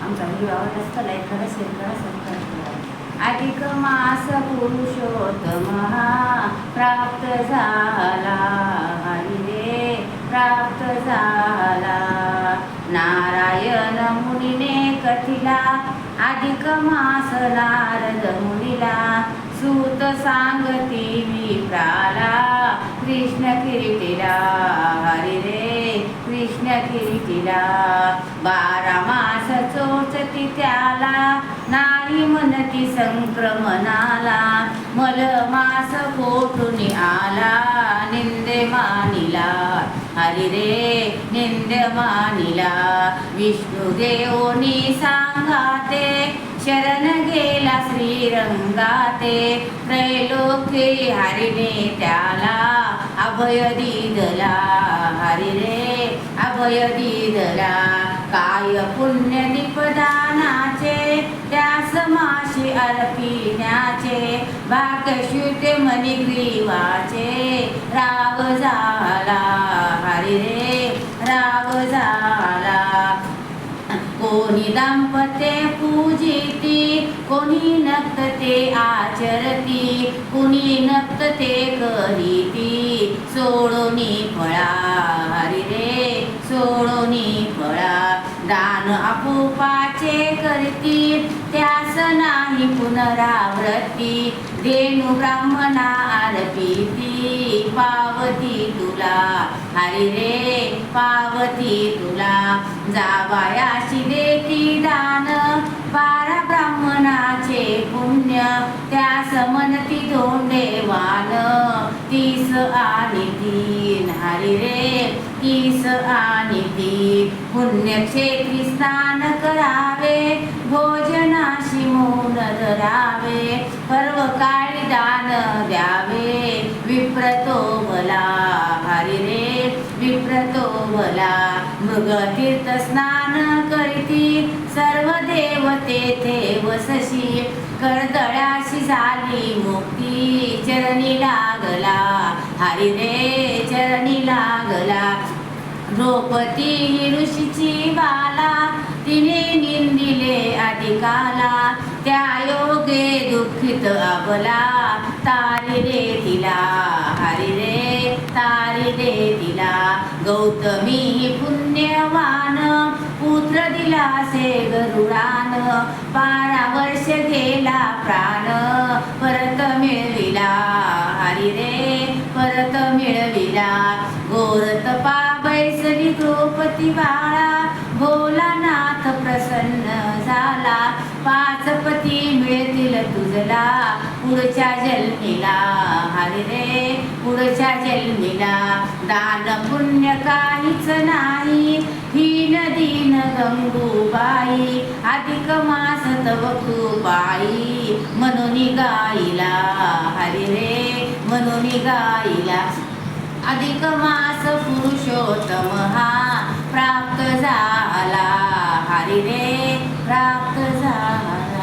आमचा व्हिडिओ आवडला असता लाईक करा, शेअर करा, सबस्क्राईब करा. अधिक मास पुरुषोत्तम हा प्राप्त झाला, हरी रे प्राप्त झाला. नारायण मुनीने कथिला अधिक मास नारद मुनीला. सूत सांगती विप्राला कृष्ण कीर्तीला, हरी रे कृष्ण कीर्तीला. 12 मास चोचती त्याला नाही म्हणती संक्रमणाला. मल मास कोठून आला निंदे मानिला, हरी रे निंदे मानिला. विष्णुदेवनी सांगाते शरण गेला श्रीरंगाते. त्रैलोक्ये हरिने त्याला अभय दिदला, हरी रे अभय दिदला. काय पुण्य निपदानाचे त्यास माशी अर्पिण्याचे. भाग्यश्रुते मणिग्रीवाचे राग झाला, हरी रे राग झाला. कोणी दाम्पत्य पूजिती कोणी नक्तते आचरती. कुणी नक्तते करीती सोडोनी फळा, हरी रे सोडोनी फळा. दान आपोपाचे करती त्यास नाही पुनरावृत्ती. धेनु ब्राह्मणा अर्पिती पावती तुला, हरी रे पावती तुला. जावयाशी देती दान 12 ब्राह्मणाचे पुण्य. त्यास म्हणती धोंडेवान 30 आणि 3, हरी रे 30 आणि 3. पुण्यक्षेत्री स्नान करावे भोजनाशी मौन धरावे. पर्वकाळी दान द्यावे विप्रतो भला, हरी रे विप्रतो भला. मृगतीर्थ स्नान करीती सर्व देवते ते वसशी. कर्दळाशी झाली मुक्ती चरणी लागला, हरी रे चरणी लागला. द्रौपदी ही ऋषीची बाला तिने निंदिले अधिकाला. त्या योगे दुःखित अबला तारी रे तिला, हरी रे तारी रे तिला. गौतमी पुण्यवान पुत्र दिलासे गरुडान. 12 वर्ष गेला प्राण परत मिळविला, हरी रे परत मिळविला. घोरतपा बैसली द्रौपदी बाळा भोलानाथ प्रसन्न झाला. 5 पती मिळतील तुझला पुढच्या जन्मीला, हरी रे पुढच्या जन्मीला. दान पुण्य काहीच नाही हीन दीन गंगूबाई. अधिक मास तव कृपाई म्हणून गाईला, हरी रे म्हणून गाईला. अधिक मास पुरुषोत्तम हा प्राप्त झाला, हरी रे प्राप्त झाला.